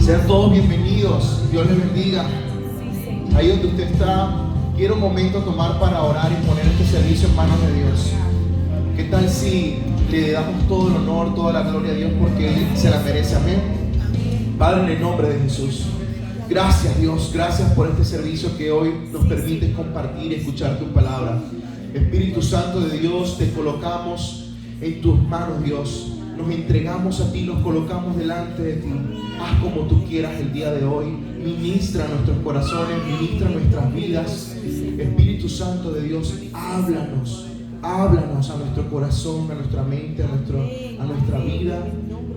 Sean todos bienvenidos. Dios les bendiga. Ahí donde usted está, quiero un momento tomar para orar y poner este servicio en manos de Dios. ¿Qué tal si le damos todo el honor, toda la gloria a Dios porque Él se la merece? Amén. Padre, en el nombre de Jesús, gracias Dios, gracias por este servicio que hoy nos permite compartir y escuchar tu palabra. Espíritu Santo de Dios, te colocamos en tus manos, Dios. Nos entregamos a ti, nos colocamos delante de ti. Haz como tú quieras el día de hoy. Ministra nuestros corazones, ministra nuestras vidas. Espíritu Santo de Dios, háblanos a nuestro corazón, a nuestra mente, a nuestra vida.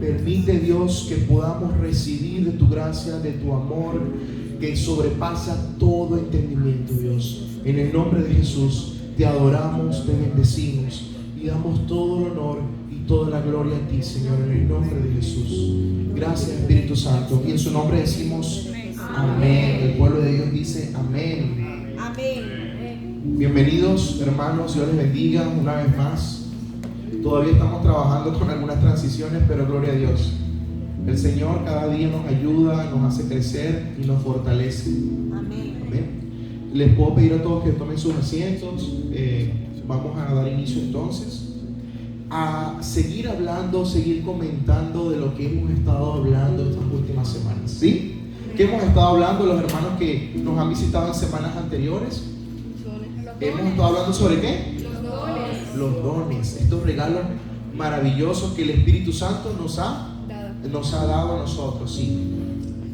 Permite, Dios, que podamos recibir de tu gracia, de tu amor, que sobrepasa todo entendimiento, Dios. En el nombre de Jesús, te adoramos, te bendecimos y damos todo el honor y toda la gloria a ti, Señor, en el nombre de Jesús. Gracias, Espíritu Santo. Y en su nombre decimos amén. El pueblo de Dios dice amén. Amén. Bienvenidos, hermanos. Dios les bendiga una vez más. Todavía estamos trabajando con algunas transiciones, pero gloria a Dios. El Señor cada día nos ayuda, nos hace crecer y nos fortalece. Amén. Amén. Les puedo pedir a todos que tomen sus asientos. Vamos a dar inicio entonces a seguir hablando, seguir comentando de lo que hemos estado hablando estas últimas semanas. ¿Sí? ¿Qué hemos estado hablando los hermanos que nos han visitado en semanas anteriores? Hemos estado hablando sobre ¿qué? Los dones, estos regalos maravillosos que el Espíritu Santo nos ha dado a nosotros, sí.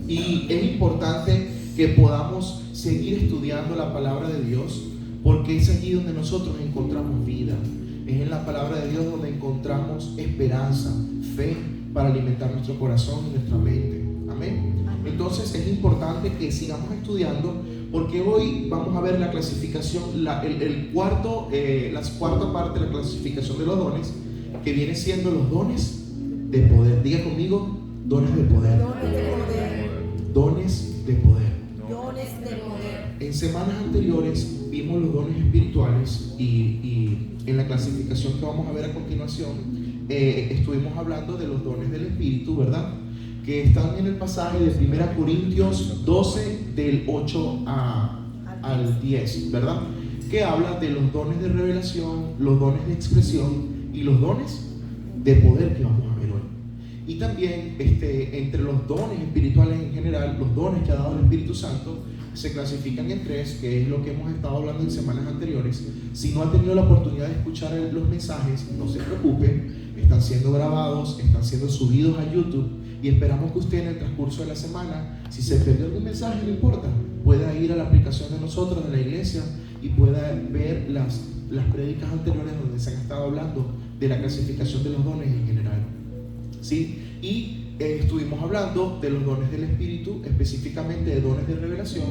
Y es importante que podamos seguir estudiando la palabra de Dios, porque es allí donde nosotros encontramos vida. Es en la palabra de Dios donde encontramos esperanza, fe para alimentar nuestro corazón y nuestra mente. Amén. Entonces es importante que sigamos estudiando, porque hoy vamos a ver la clasificación, la cuarta parte de la clasificación de los dones, que viene siendo los dones de poder. Diga conmigo, dones de poder. Dones de poder. Dones de poder. En semanas anteriores vimos los dones espirituales y en la clasificación que vamos a ver a continuación estuvimos hablando de los dones del Espíritu, ¿verdad? Que están en el pasaje de 1 Corintios 12 del 8 al 10, ¿verdad? Que habla de los dones de revelación, los dones de expresión y los dones de poder que vamos a ver hoy. Y también entre los dones espirituales en general, los dones que ha dado el Espíritu Santo se clasifican en tres, que es lo que hemos estado hablando en semanas anteriores. Si no ha tenido la oportunidad de escuchar los mensajes, no se preocupe, están siendo grabados, están siendo subidos a YouTube y esperamos que usted en el transcurso de la semana, si se perdió algún mensaje, no importa, pueda ir a la aplicación de nosotros, de la iglesia, y pueda ver las prédicas anteriores donde se han estado hablando de la clasificación de los dones en general. ¿Sí? Y estuvimos hablando de los dones del Espíritu, específicamente de dones de revelación,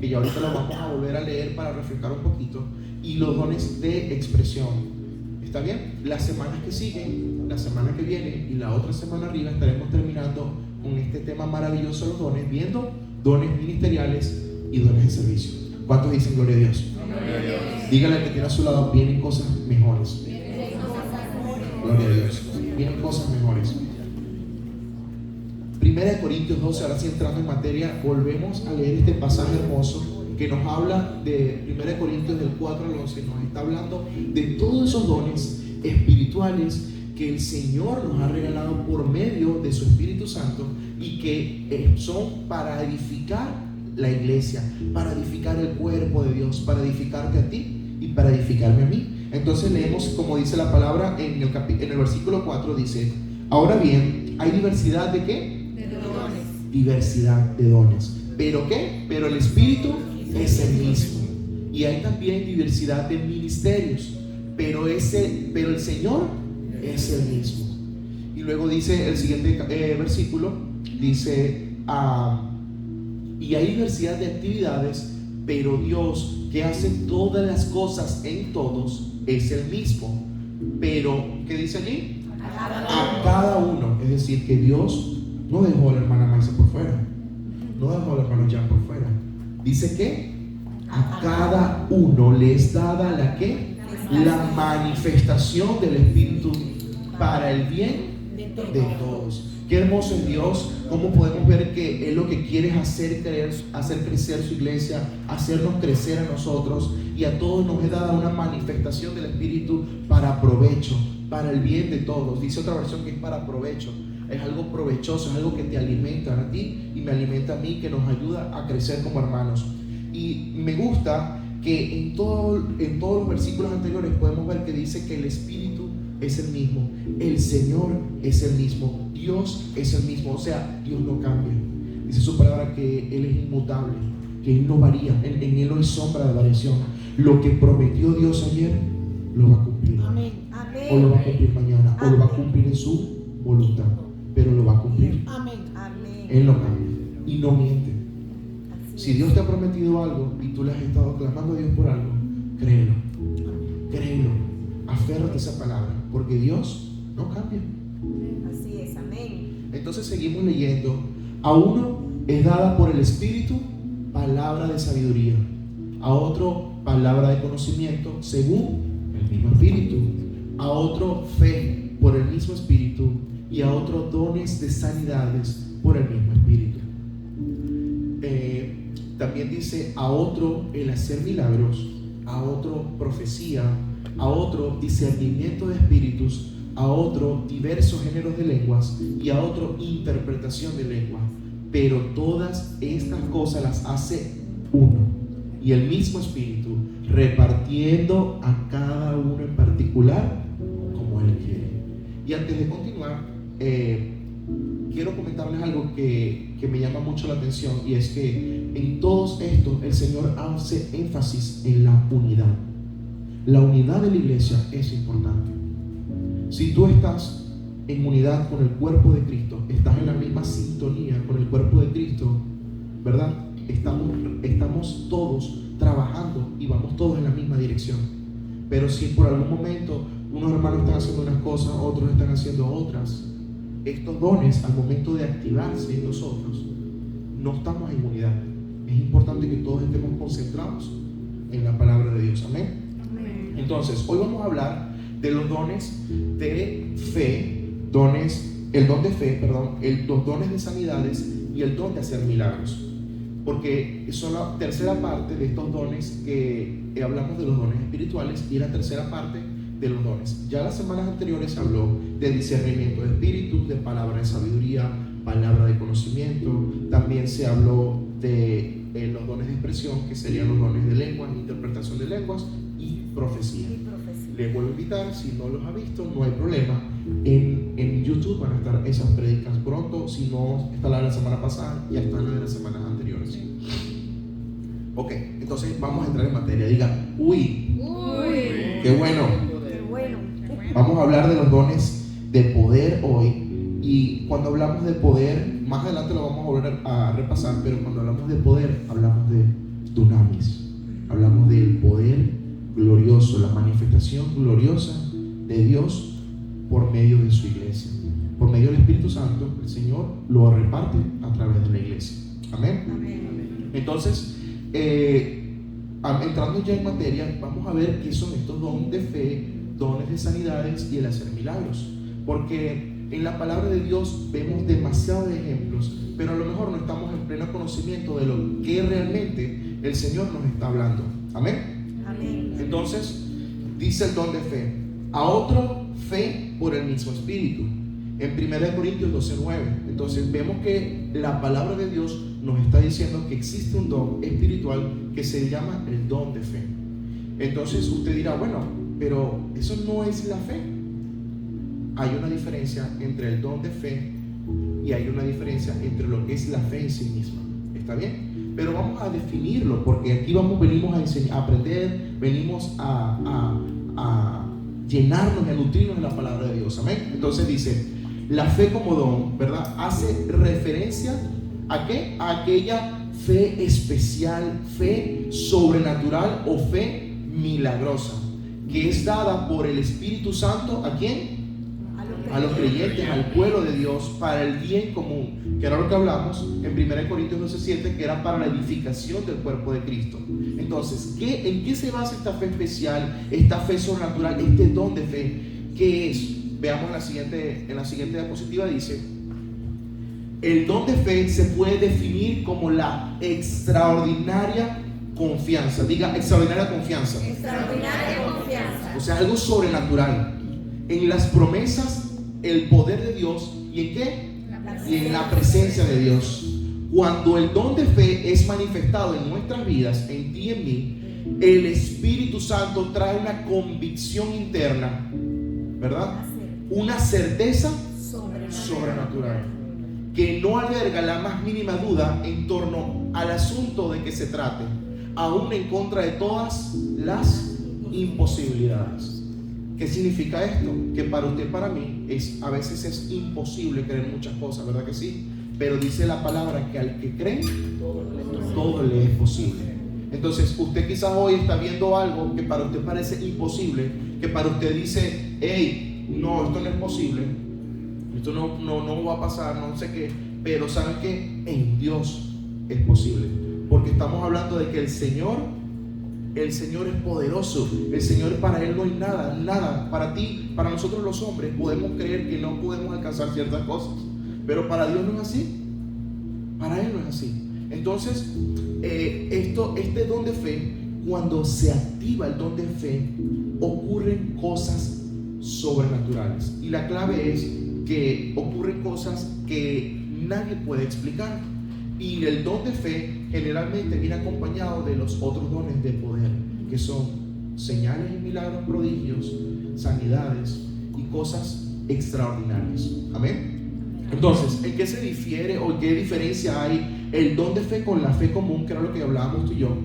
que ya ahorita los vamos a volver a leer para refrescar un poquito, y los dones de expresión. ¿Está bien? Las semanas que siguen, la semana que viene y la otra semana arriba estaremos terminando con este tema maravilloso de los dones, viendo dones ministeriales y dones de servicio. ¿Cuántos dicen gloria a Dios? Dígale al que tiene a su lado, vienen cosas mejores. Gloria a Dios. Vienen cosas mejores. 1 Corintios 12, ahora sí entrando en materia, volvemos a leer este pasaje hermoso que nos habla de 1 Corintios del 4 al 11, nos está hablando de todos esos dones espirituales que el Señor nos ha regalado por medio de su Espíritu Santo y que son para edificar la iglesia, para edificar el cuerpo de Dios, para edificarte a ti y para edificarme a mí. Entonces leemos como dice la palabra en el versículo 4, dice: ahora bien, ¿hay diversidad de qué? Diversidad de dones. ¿Pero qué? Pero el Espíritu es el mismo. Y hay también diversidad de ministerios, pero el Señor es el mismo. Y luego dice el siguiente versículo, dice y hay diversidad de actividades, pero Dios, que hace todas las cosas en todos, es el mismo. Pero, ¿qué dice allí? A cada uno. Es decir, que Dios no dejó a la hermana Maisa por fuera, no dejó al hermano Jan por fuera. Dice que a cada uno le es dada la manifestación del Espíritu para el bien de todos. Qué hermoso es Dios, cómo podemos ver que Él lo que quiere es hacer crecer su iglesia, hacernos crecer a nosotros, y a todos nos es dada una manifestación del Espíritu para provecho, para el bien de todos. Dice otra versión que es para provecho. Es algo provechoso, es algo que te alimenta a ti y me alimenta a mí, que nos ayuda a crecer como hermanos. Y me gusta que en todos los versículos anteriores podemos ver que dice que el Espíritu es el mismo, el Señor es el mismo, Dios es el mismo. O sea, Dios no cambia. Dice su palabra que Él es inmutable, que Él no varía, en Él no hay sombra de variación. Lo que prometió Dios ayer lo va a cumplir. Amén. O lo va a cumplir mañana, o lo va a cumplir en su voluntad, pero lo va a cumplir. Amén. Él no cambia y no miente. Si Dios te ha prometido algo y tú le has estado clamando a Dios por algo, créelo, aférrate a esa palabra, porque Dios no cambia. Así es, amén. Entonces seguimos leyendo. A uno es dada por el Espíritu palabra de sabiduría, a otro palabra de conocimiento según el mismo Espíritu, a otro fe por el mismo Espíritu, y a otro dones de sanidades por el mismo Espíritu. También dice a otro el hacer milagros, a otro profecía, a otro discernimiento de espíritus, a otro diversos géneros de lenguas, y a otro interpretación de lenguas. Pero todas estas cosas las hace uno y el mismo Espíritu, repartiendo a cada uno en particular como Él quiere. Y antes de continuar, quiero comentarles algo que me llama mucho la atención, y es que en todos estos el Señor hace énfasis en la unidad. La unidad de la iglesia es importante. Si tú estás en unidad con el cuerpo de Cristo, estás en la misma sintonía con el cuerpo de Cristo, ¿verdad? Estamos todos trabajando y vamos todos en la misma dirección. Pero si por algún momento unos hermanos están haciendo unas cosas, otros están haciendo otras, estos dones, al momento de activarse en nosotros, no estamos en unidad. Es importante que todos estemos concentrados en la palabra de Dios. Amén. Entonces, hoy vamos a hablar de los dones de fe, los dones de sanidades y el don de hacer milagros, porque son la tercera parte de estos dones que hablamos de los dones espirituales, y la tercera parte de los dones. Ya las semanas anteriores se habló de discernimiento de espíritus, de palabra de sabiduría, palabra de conocimiento. También se habló de los dones de expresión, que serían los dones de lenguas, interpretación de lenguas y profecía. Les vuelvo a invitar, si no los ha visto, no hay problema. En YouTube van a estar esas prédicas pronto. Si no está la de la semana pasada, ya está la de las semanas anteriores. Ok, entonces vamos a entrar en materia. Digan, uy, qué bueno. Vamos a hablar de los dones de poder hoy. Y cuando hablamos de poder, más adelante lo vamos a volver a repasar, pero cuando hablamos de poder, hablamos de dunamis. Hablamos del poder glorioso, la manifestación gloriosa de Dios por medio de su iglesia. Por medio del Espíritu Santo, el Señor lo reparte a través de la iglesia. Amén. Entonces, entrando ya en materia, vamos a ver qué son estos dones de fe, dones de sanidades y el hacer milagros, porque en la palabra de Dios vemos demasiados ejemplos, pero a lo mejor no estamos en pleno conocimiento de lo que realmente el Señor nos está hablando. Amén. Entonces dice el don de fe, a otro fe por el mismo Espíritu, en 1 Corintios 12:9. Entonces vemos que la palabra de Dios nos está diciendo que existe un don espiritual que se llama el don de fe. Entonces usted dirá, bueno, pero eso no es la fe. Hay una diferencia entre el don de fe y hay una diferencia entre lo que es la fe en sí misma. ¿Está bien? Pero vamos a definirlo, porque aquí venimos a enseñar, a aprender, venimos a llenarnos y a nutrirnos de la palabra de Dios. Amén. Entonces dice, la fe como don, ¿verdad? Hace referencia ¿a qué? A aquella fe especial, fe sobrenatural o fe milagrosa, que es dada por el Espíritu Santo. ¿A quién? A los creyentes, al pueblo de Dios, para el bien común, que era lo que hablamos en 1 Corintios 12:7, que era para la edificación del cuerpo de Cristo. Entonces, ¿en qué se basa esta fe especial, esta fe sobrenatural, este don de fe? ¿Qué es? Veamos en la siguiente diapositiva. Dice, El don de fe se puede definir como la extraordinaria confianza. Diga, extraordinaria confianza. Extraordinaria confianza. O sea, algo sobrenatural en las promesas, el poder de Dios. ¿Y en qué? Y en la presencia de Dios. Cuando el don de fe es manifestado en nuestras vidas, en ti y en mí, el Espíritu Santo trae una convicción interna, ¿verdad? Una certeza sobrenatural que no alberga la más mínima duda en torno al asunto de que se trate, aún en contra de todas las imposibilidades. ¿Qué significa esto? Que para usted y para mí a veces es imposible creer muchas cosas, ¿verdad que sí? Pero dice la palabra que al que cree, todo le es posible. Entonces usted quizás hoy está viendo algo que para usted parece imposible, que para usted dice, hey, no, esto no es posible, esto no va a pasar, no sé qué, pero ¿saben qué? En Dios es posible, porque estamos hablando de que el Señor es poderoso. El Señor, para Él no hay nada. Para ti, para nosotros los hombres, podemos creer que no podemos alcanzar ciertas cosas, pero para Dios no es así. Para Él no es así. Entonces, este don de fe, cuando se activa el don de fe, ocurren cosas sobrenaturales. Y la clave es que ocurren cosas que nadie puede explicar. Y el don de fe generalmente viene acompañado de los otros dones de poder, que son señales y milagros, prodigios, sanidades y cosas extraordinarias. Amén. Entonces, ¿en qué se difiere o qué diferencia hay el don de fe con la fe común, que era lo que hablábamos tú y yo?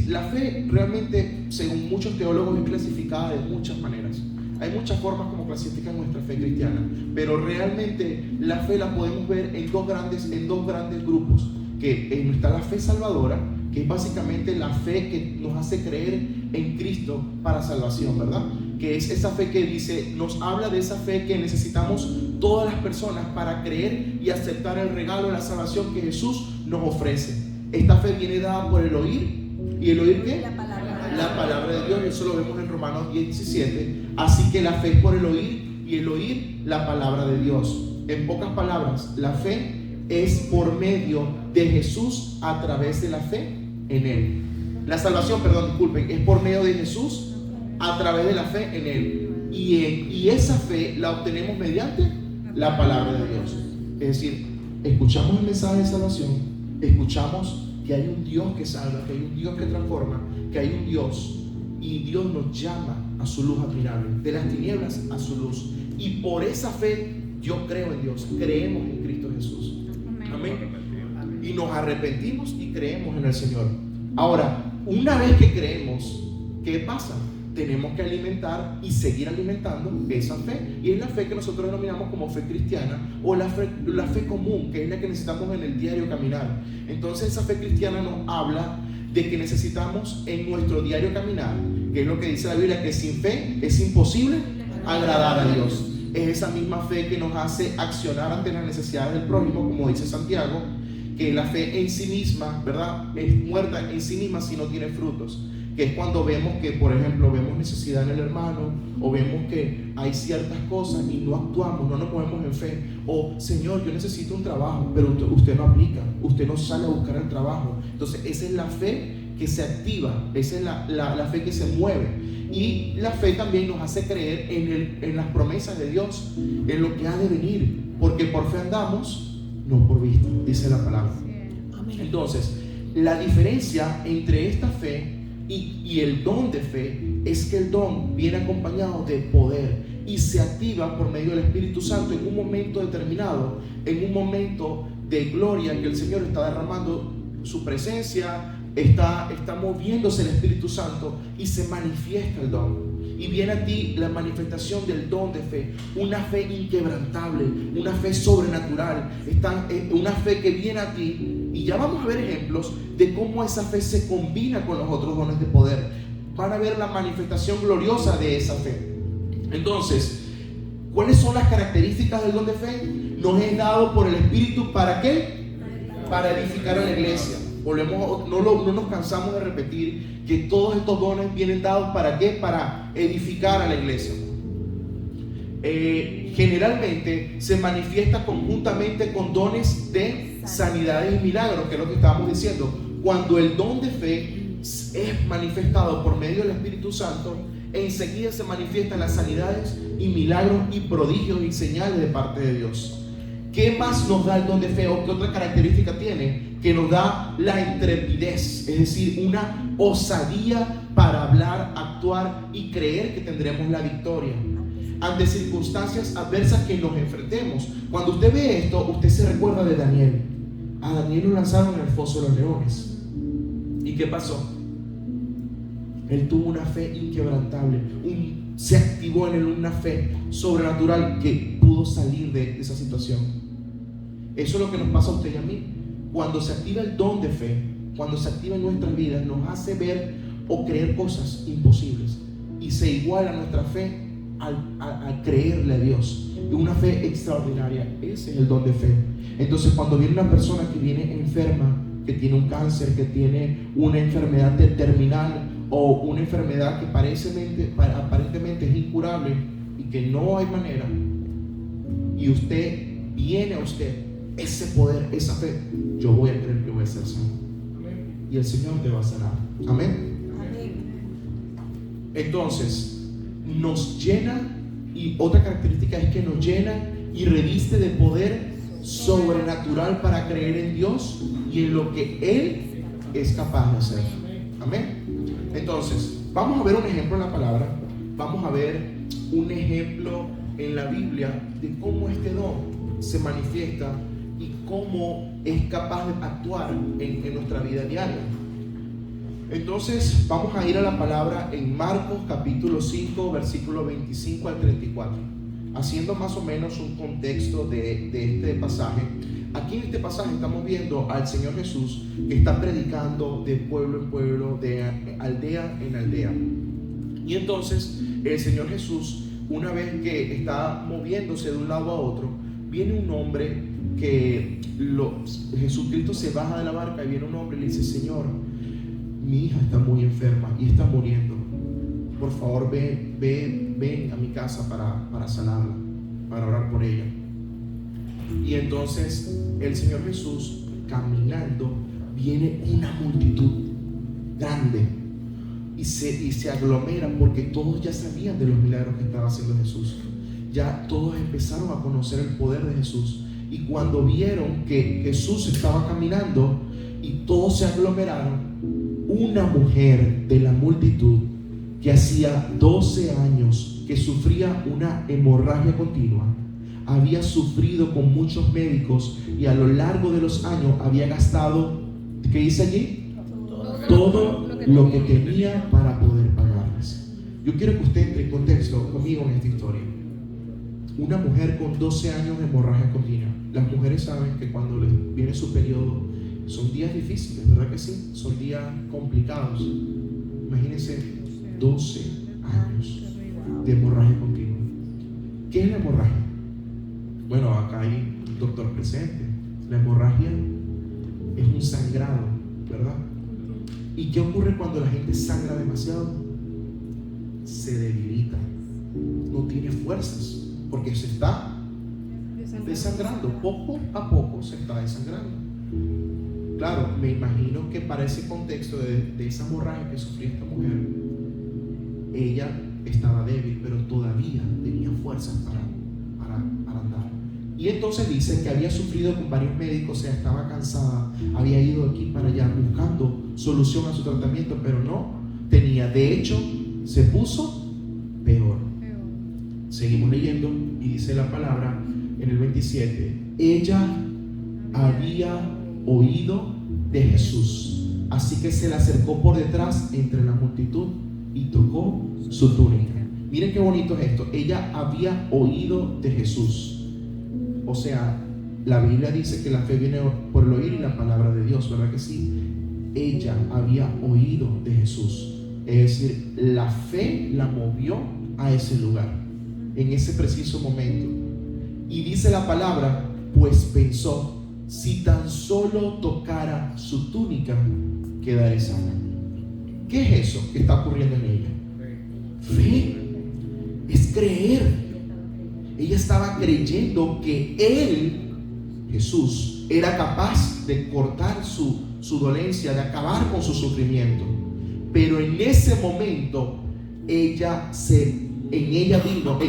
La fe realmente, según muchos teólogos, es clasificada de muchas maneras. Hay muchas formas como clasifican nuestra fe cristiana, pero realmente la fe la podemos ver en dos grandes grupos, que está la fe salvadora, que es básicamente la fe que nos hace creer en Cristo para salvación, ¿verdad? Que es esa fe que nos habla de esa fe que necesitamos todas las personas para creer y aceptar el regalo de la salvación que Jesús nos ofrece. Esta fe viene dada por el oír. ¿Y el oír qué? La palabra de Dios. Eso lo vemos en Romanos 10:17. Así que la fe es por el oír, y el oír la palabra de Dios. En pocas palabras, la fe es por medio de Jesús a través de la fe en Él. La salvación, es por medio de Jesús a través de la fe en Él. Y esa fe la obtenemos mediante la palabra de Dios. Es decir, escuchamos el mensaje de salvación, escuchamos que hay un Dios que salva, que hay un Dios que transforma, que hay un Dios, y Dios nos llama a su luz admirable, de las tinieblas a su luz. Y por esa fe yo creo en Dios, creemos en Cristo Jesús. Amén. Y nos arrepentimos y creemos en el Señor. Ahora, una vez que creemos, ¿qué pasa? Tenemos que alimentar y seguir alimentando esa fe. Y es la fe que nosotros denominamos como fe cristiana, o la fe común, que es la que necesitamos en el diario caminar. Entonces esa fe cristiana nos habla de que necesitamos en nuestro diario caminar, que es lo que dice la Biblia, que sin fe es imposible agradar a Dios. Es esa misma fe que nos hace accionar ante las necesidades del prójimo, como dice Santiago, que la fe en sí misma, ¿verdad?, es muerta en sí misma si no tiene frutos. Que es cuando vemos que, por ejemplo, vemos necesidad en el hermano, o vemos que hay ciertas cosas y no actuamos, no nos movemos en fe. O, Señor, yo necesito un trabajo, pero usted no aplica, usted no sale a buscar el trabajo. Entonces esa es la fe que se activa, esa es la fe que se mueve. Y la fe también nos hace creer en las promesas de Dios, en lo que ha de venir, porque por fe andamos, no por vista, dice la palabra. Entonces, la diferencia entre esta fe y el don de fe es que el don viene acompañado de poder y se activa por medio del Espíritu Santo en un momento determinado, en un momento de gloria que el Señor está derramando su presencia, está moviéndose el Espíritu Santo y se manifiesta el don. Y viene a ti la manifestación del don de fe, una fe inquebrantable, una fe sobrenatural, una fe que viene a ti. Y ya vamos a ver ejemplos de cómo esa fe se combina con los otros dones de poder. Van a ver la manifestación gloriosa de esa fe. Entonces, ¿cuáles son las características del don de fe? Nos es dado por el Espíritu, ¿para qué? Para edificar a la iglesia. No nos cansamos de repetir que todos estos dones vienen dados ¿para qué? Para edificar a la iglesia. generalmente se manifiesta conjuntamente con dones de sanidades y milagros, que es lo que estábamos diciendo. Cuando el don de fe es manifestado por medio del Espíritu Santo, enseguida se manifiestan las sanidades y milagros y prodigios y señales de parte de Dios. ¿Qué más nos da el don de fe, o qué otra característica tiene? Que nos da la intrepidez, es decir, una osadía para hablar, actuar y creer que tendremos la victoria ante circunstancias adversas que nos enfrentemos. Cuando usted ve esto, usted se recuerda de Daniel. A Daniel lo lanzaron en el foso de los leones. ¿Y qué pasó? Él tuvo una fe inquebrantable, se activó en él una fe sobrenatural que pudo salir de esa situación. Eso es lo que nos pasa a usted y a mí. Cuando se activa el don de fe, cuando se activa en nuestras vidas, nos hace ver o creer cosas imposibles, y se iguala nuestra fe al creerle a Dios. Una fe extraordinaria. Ese es el don de fe. Entonces, cuando viene una persona que viene enferma, que tiene un cáncer, que tiene una enfermedad terminal, o una enfermedad que aparentemente es incurable y que no hay manera, y viene a usted ese poder, esa fe, yo voy a creer que voy a ser sano. Amén. Y el Señor te va a sanar. Amén. Amén. Entonces, nos llena, y otra característica es que nos llena y reviste de poder sobrenatural para creer en Dios y en lo que Él es capaz de hacer. Amén. Entonces, vamos a ver un ejemplo en la palabra, vamos a ver un ejemplo en la Biblia de cómo este don se manifiesta y cómo es capaz de actuar en nuestra vida diaria. Entonces, vamos a ir a la palabra en Marcos capítulo 5, versículo 25 al 34, haciendo más o menos un contexto de este pasaje. Aquí en este pasaje estamos viendo al Señor Jesús que está predicando de pueblo en pueblo, de aldea en aldea. Y entonces el Señor Jesús, una vez que está moviéndose de un lado a otro, viene un hombre que Jesucristo se baja de la barca, y viene un hombre y le dice: Señor, mi hija está muy enferma y está muriendo. Por favor, ven a mi casa para sanarla, para orar por ella. Y entonces el Señor Jesús, caminando, viene una multitud grande y se aglomera, porque todos ya sabían de los milagros que estaba haciendo Jesús. Ya todos empezaron a conocer el poder de Jesús, y cuando vieron que Jesús estaba caminando y todos se aglomeraron, una mujer de la multitud que hacía 12 años que sufría una hemorragia continua, había sufrido con muchos médicos y a lo largo de los años había gastado, ¿qué dice allí? Todo lo que tenía para poder pagarles. Yo quiero que usted entre en contexto conmigo en esta historia. Una mujer con 12 años de hemorragia continua. Las mujeres saben que cuando les viene su periodo son días difíciles, ¿verdad que sí? Son días complicados. Imagínense 12 años de hemorragia continua. ¿Qué es la hemorragia? Bueno, acá hay un doctor presente. La hemorragia es un sangrado, ¿verdad? ¿Y qué ocurre cuando la gente sangra demasiado? Se debilita, no tiene fuerzas, porque se está desangrando. Poco a poco se está desangrando. Claro, me imagino que para ese contexto de esa hemorragia que sufría esta mujer, ella estaba débil, pero todavía tenía fuerzas para andar. Y entonces dice que había sufrido con varios médicos, o sea, estaba cansada, había ido aquí para allá buscando solución a su tratamiento, pero no tenía. De hecho, se puso peor. Seguimos leyendo y dice la palabra en el 27: ella había oído de Jesús, así que se le acercó por detrás entre la multitud y tocó su túnica. Miren qué bonito es esto. Ella había oído de Jesús. O sea, la Biblia dice que la fe viene por el oír y la palabra de Dios, ¿verdad que sí? Ella había oído de Jesús. Es decir, la fe la movió a ese lugar, en ese preciso momento. Y dice la palabra, pues pensó: si tan solo tocara su túnica, quedaré sana. ¿Qué es eso que está ocurriendo en ella? Fe. Es creer. Ella estaba creyendo que Él, Jesús, era capaz de cortar su dolencia, de acabar con su sufrimiento. Pero en ese momento, en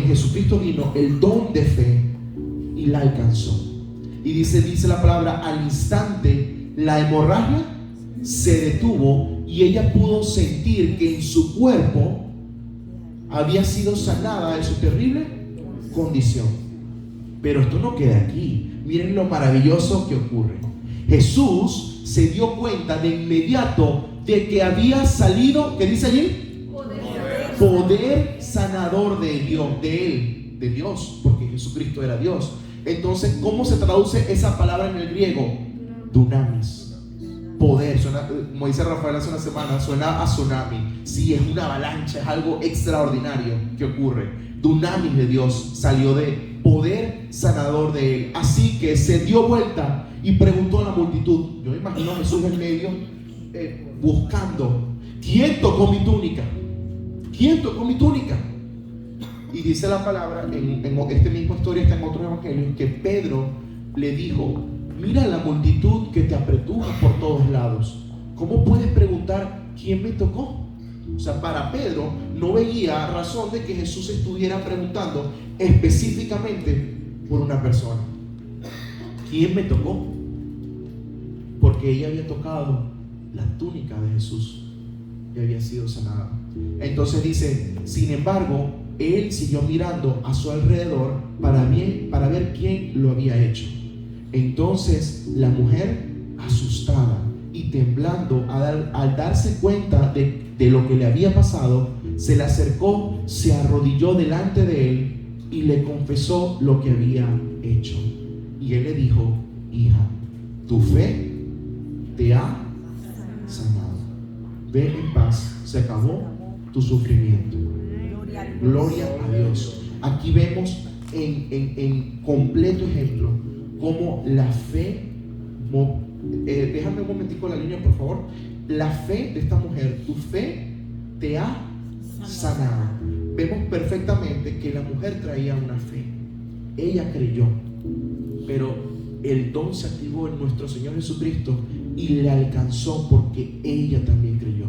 Jesucristo vino el don de fe y la alcanzó. Y dice la palabra, al instante la hemorragia se detuvo y ella pudo sentir que en su cuerpo había sido sanada de su terrible condición. Pero esto no queda aquí. Miren lo maravilloso que ocurre. Jesús se dio cuenta de inmediato de que había salido, ¿qué dice allí? Poder sanador de Dios, porque Jesucristo era Dios. Entonces, ¿cómo se traduce esa palabra en el griego? Dunamis. Poder, suena, como dice Rafael hace una semana, suena a tsunami. Sí, es una avalancha, es algo extraordinario que ocurre. Dunamis de Dios salió de poder sanador de Él. Así que se dio vuelta y preguntó a la multitud. Yo me imagino a Jesús en medio buscando, ¿quién tocó mi túnica? ¿Quién tocó mi túnica? Y dice la palabra, en esta misma historia está en otros evangelios, que Pedro le dijo, mira la multitud que te apretuja por todos lados. ¿Cómo puedes preguntar quién me tocó? O sea, para Pedro no veía razón de que Jesús estuviera preguntando específicamente por una persona. ¿Quién me tocó? Porque ella había tocado la túnica de Jesús y había sido sanada. Entonces dice, sin embargo, él siguió mirando a su alrededor para ver quién lo había hecho. Entonces la mujer, asustada y temblando al darse cuenta de lo que le había pasado, se le acercó, se arrodilló delante de él y le confesó lo que había hecho. Y él le dijo, hija, tu fe te ha sanado. Ve en paz, se acabó tu sufrimiento. Gloria a Dios. Aquí vemos en completo ejemplo cómo la fe, déjame un momentico la línea por favor. La fe de esta mujer, tu fe te ha sanado. Vemos perfectamente que la mujer traía una fe. Ella creyó, pero el don se activó en nuestro Señor Jesucristo y le alcanzó porque ella también creyó.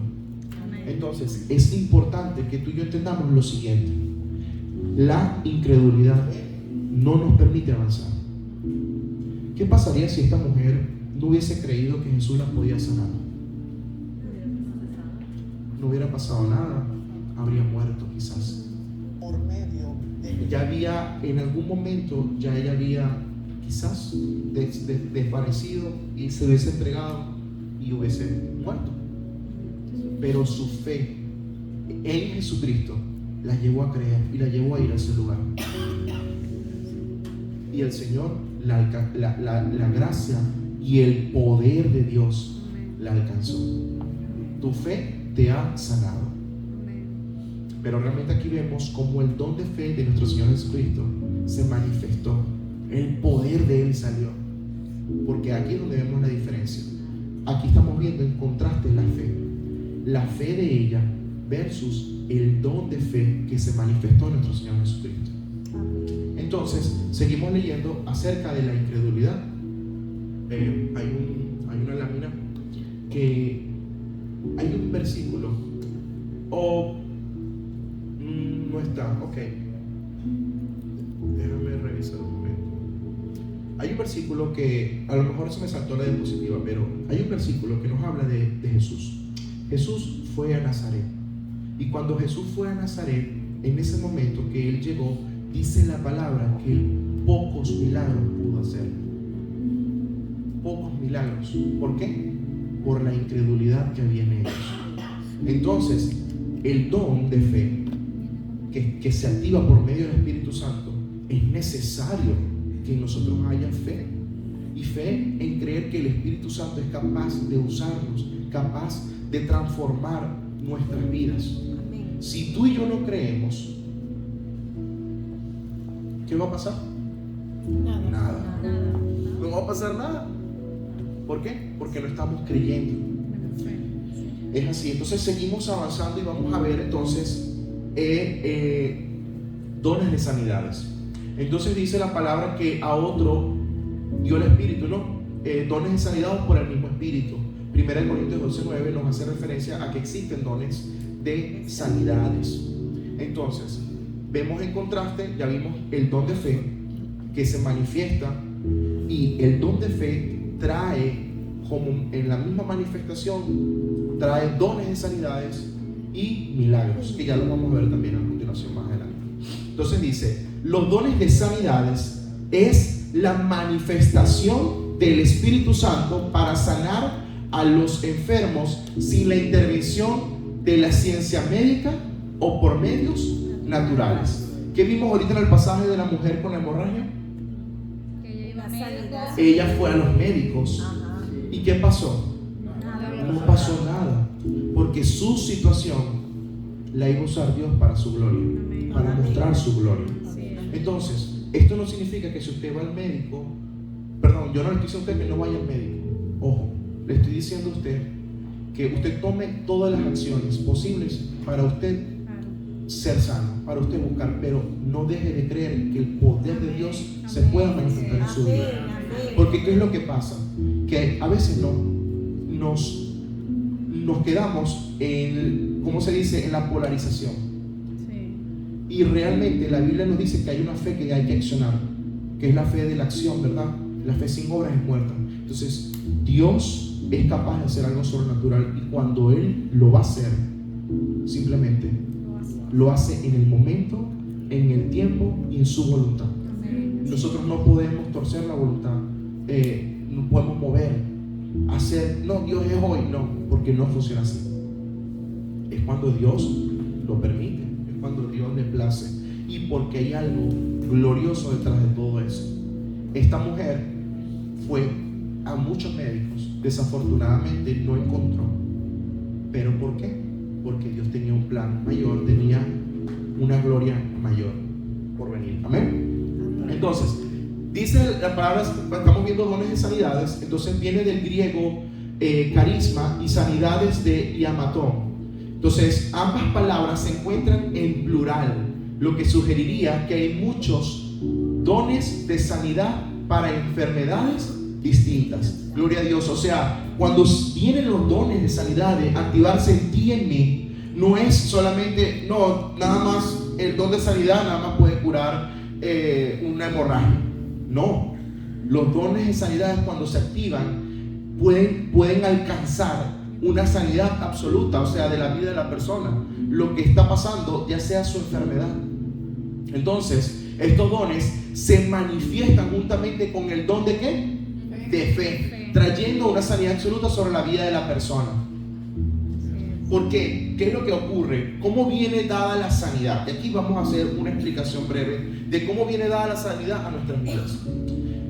Entonces es importante que tú y yo entendamos lo siguiente: la incredulidad no nos permite avanzar. ¿Qué pasaría si esta mujer no hubiese creído que Jesús la podía sanar? No hubiera pasado nada, habría muerto quizás. Por medio de Ya había, en algún momento, ya ella había quizás desvanecido y se hubiese entregado y hubiese muerto. Pero su fe en Jesucristo la llevó a creer y la llevó a ir a ese lugar. Y el Señor, la gracia y el poder de Dios la alcanzó. Tu fe te ha sanado. Pero realmente aquí vemos cómo el don de fe de nuestro Señor Jesucristo se manifestó. El poder de Él salió. Porque aquí es donde vemos la diferencia. Aquí estamos viendo en contraste la fe. La fe de ella versus el don de fe que se manifestó en nuestro Señor Jesucristo. Entonces, seguimos leyendo acerca de la incredulidad. Hay una lámina que hay un versículo no está, ok, déjame revisar un momento. Hay un versículo que a lo mejor se me saltó la diapositiva, pero hay un versículo que nos habla de Jesús. Jesús fue a Nazaret, y cuando Jesús fue a Nazaret, en ese momento que Él llegó, dice la palabra que Él pocos milagros pudo hacer. Pocos milagros. ¿Por qué? Por la incredulidad que había en ellos. Entonces, el don de fe que se activa por medio del Espíritu Santo, es necesario que en nosotros haya fe. Y fe en creer que el Espíritu Santo es capaz de usarnos, capaz de transformar nuestras vidas. Si tú y yo no creemos, ¿qué va a pasar? Nada. No va a pasar nada. ¿Por qué? Porque no estamos creyendo. Es así. Entonces seguimos avanzando y vamos a ver entonces dones de sanidades. Entonces dice la palabra que a otro dio el Espíritu, ¿no? Dones de sanidad por el mismo Espíritu. 1 Corintios 12:9 nos hace referencia a que existen dones de sanidades. Entonces, vemos en contraste, ya vimos el don de fe que se manifiesta, y el don de fe trae, como en la misma manifestación, trae dones de sanidades y milagros, que ya lo vamos a ver también a continuación más adelante. Entonces dice, los dones de sanidades es la manifestación del Espíritu Santo para sanar a los enfermos sin la intervención de la ciencia médica o por medios naturales. ¿Qué vimos ahorita en el pasaje de la mujer con la hemorragia? Ella fue a los médicos. ¿Y qué pasó? No pasó nada, porque su situación la iba a usar Dios para su gloria, para mostrar su gloria. Entonces, esto no significa que si usted va al médico, perdón, yo no le estoy diciendo a usted que no vaya al médico, ojo, le estoy diciendo a usted que usted tome todas las acciones posibles para usted ser sano, para usted buscar, pero no deje de creer que el poder de Dios se pueda manifestar en su vida. Porque ¿qué es lo que pasa? Que a veces nos quedamos en, ¿cómo se dice?, en la polarización. Y realmente la Biblia nos dice que hay una fe que hay que accionar, que es la fe de la acción, ¿verdad? La fe sin obras es muerta. Entonces, Dios es capaz de hacer algo sobrenatural, y cuando Él lo va a hacer, simplemente lo hace en el momento, en el tiempo y en su voluntad. Nosotros no podemos torcer la voluntad, no podemos mover, hacer, no, Dios es hoy, no, porque no funciona así. Es cuando Dios lo permite, es cuando Dios le place, y porque hay algo glorioso detrás de todo eso. Esta mujer fue a muchos médicos, desafortunadamente no encontró. ¿Pero por qué? Porque Dios tenía un plan mayor, tenía una gloria mayor por venir. Amén. Entonces, dice la palabra, estamos viendo dones de sanidades, entonces viene del griego carisma y sanidades de iamatón. Entonces, ambas palabras se encuentran en plural, lo que sugeriría que hay muchos dones de sanidad para enfermedades distintas. Gloria a Dios. O sea, cuando vienen los dones de sanidad, de activarse en ti y en mí, no es solamente, no, nada más el don de sanidad nada más puede curar una hemorragia. No, los dones de sanidad, cuando se activan, pueden alcanzar una sanidad absoluta, o sea, de la vida de la persona, lo que está pasando, ya sea su enfermedad. Entonces, estos dones se manifiestan juntamente con el don de ¿qué? De fe, trayendo una sanidad absoluta sobre la vida de la persona. ¿Por qué? ¿Qué es lo que ocurre? ¿Cómo viene dada la sanidad? Y aquí vamos a hacer una explicación breve de cómo viene dada la sanidad a nuestras vidas.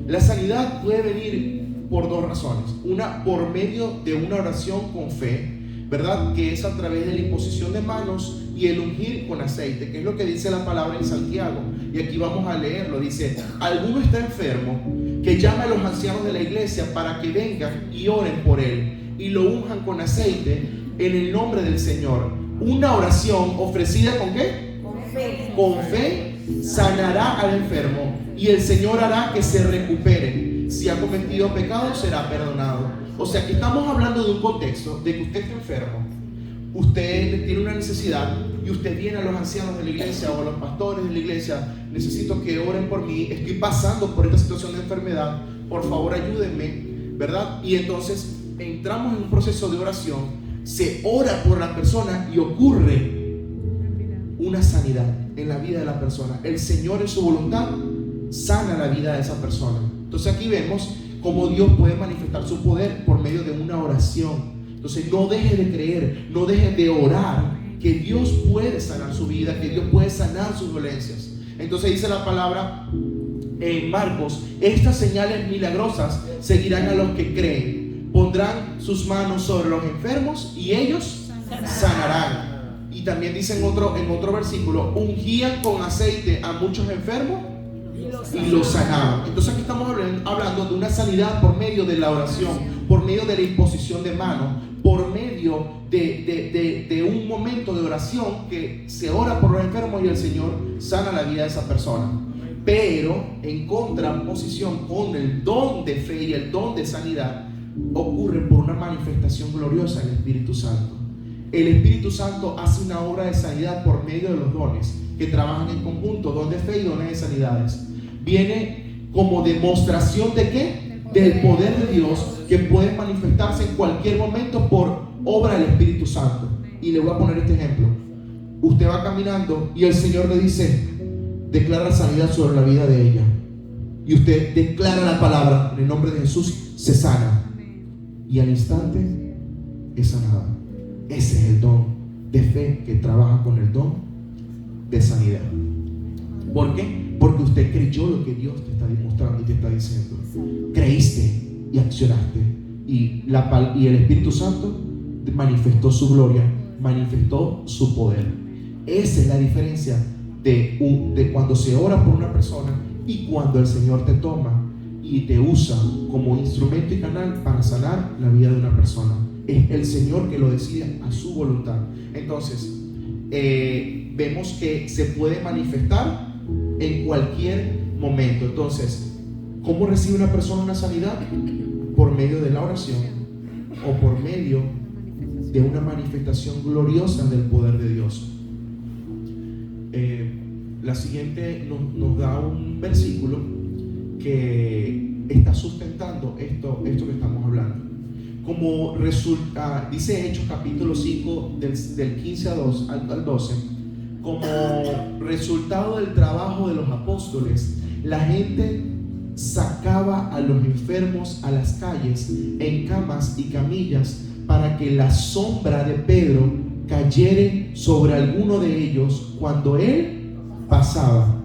La sanidad puede venir por dos razones. Una, por medio de una oración con fe, ¿verdad? Que es a través de la imposición de manos y el ungir con aceite, que es lo que dice la palabra en Santiago. Y aquí vamos a leerlo. Dice: alguno está enfermo, que llame a los ancianos de la iglesia para que vengan y oren por él y lo unjan con aceite en el nombre del Señor. Una oración ofrecida ¿con qué? Con fe. Con fe sanará al enfermo y el Señor hará que se recupere. Si ha cometido pecado, será perdonado. O sea que estamos hablando de un contexto de que usted está enfermo, usted tiene una necesidad y usted viene a los ancianos de la iglesia o a los pastores de la iglesia: necesito que oren por mí, estoy pasando por esta situación de enfermedad, por favor ayúdenme, ¿verdad? Y entonces entramos en un proceso de oración, se ora por la persona y ocurre una sanidad en la vida de la persona. El Señor en su voluntad sana la vida de esa persona. Entonces aquí vemos cómo Dios puede manifestar su poder por medio de una oración. Entonces no deje de creer, no deje de orar, que Dios puede sanar su vida, que Dios puede sanar sus dolencias. Entonces dice la palabra en Marcos: estas señales milagrosas seguirán a los que creen, pondrán sus manos sobre los enfermos y ellos sanarán. Y también dice en otro versículo: ungían con aceite a muchos enfermos y los sanaban. Entonces aquí estamos hablando de una sanidad por medio de la oración, por medio de la imposición de manos, por medio de un momento de oración que se ora por los enfermos y el Señor sana la vida de esa persona. Pero en contraposición con el don de fe y el don de sanidad, ocurre por una manifestación gloriosa del Espíritu Santo. El Espíritu Santo hace una obra de sanidad por medio de los dones que trabajan en conjunto, don de fe y dones de sanidades. Viene como demostración de ¿qué? Del poder de Dios, que puede manifestarse en cualquier momento por obra del Espíritu Santo. Y le voy a poner este ejemplo. Usted va caminando y el Señor le dice: declara sanidad sobre la vida de ella. Y usted declara la palabra: en el nombre de Jesús se sana. Y al instante es sanada. Ese es el don de fe que trabaja con el don de sanidad. ¿Por qué? Porque usted creyó lo que Dios te está demostrando y te está diciendo. Creíste y accionaste. Y el Espíritu Santo manifestó su gloria, manifestó su poder. Esa es la diferencia de cuando se ora por una persona y cuando el Señor te toma y te usa como instrumento y canal para sanar la vida de una persona. Es el Señor que lo decide a su voluntad. Entonces, vemos que se puede manifestar en cualquier momento. Entonces, ¿cómo recibe una persona una sanidad? Por medio de la oración o por medio de una manifestación gloriosa del poder de Dios. La siguiente nos da un versículo que está sustentando esto que estamos hablando. Como resulta, dice Hechos capítulo 5 del 15 al 12, como resultado del trabajo de los apóstoles, la gente sacaba a los enfermos a las calles en camas y camillas para que la sombra de Pedro cayere sobre alguno de ellos cuando él pasaba.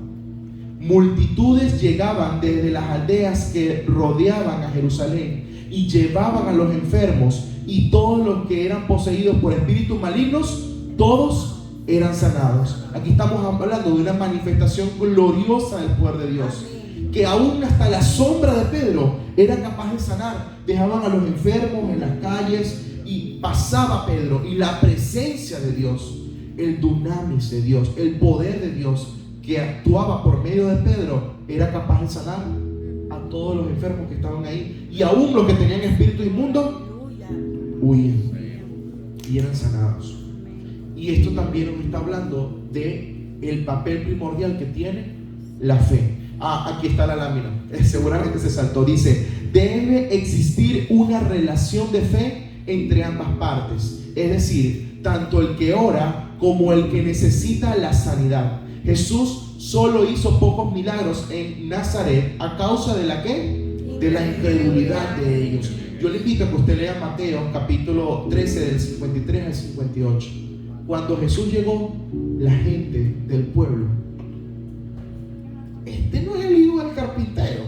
Multitudes llegaban desde las aldeas que rodeaban a Jerusalén y llevaban a los enfermos, y todos los que eran poseídos por espíritus malignos, todos eran sanados. Aquí estamos hablando de una manifestación gloriosa del poder de Dios, que aún hasta la sombra de Pedro era capaz de sanar. Dejaban a los enfermos en las calles y pasaba Pedro, y la presencia de Dios, el dunamis de Dios, el poder de Dios que actuaba por medio de Pedro, era capaz de sanar a todos los enfermos que estaban ahí, y aún los que tenían espíritu inmundo huían y eran sanados. Y esto también nos está hablando de el papel primordial que tiene la fe. Aquí está la lámina, seguramente se saltó. Dice: debe existir una relación de fe entre ambas partes, es decir, tanto el que ora como el que necesita la sanidad. Jesús solo hizo pocos milagros en Nazaret a causa de la ¿qué? De la incredulidad de ellos. Yo le invito a que usted lea Mateo capítulo 13 del 53 al 58. Cuando Jesús llegó, la gente del pueblo: este no es el hijo del carpintero,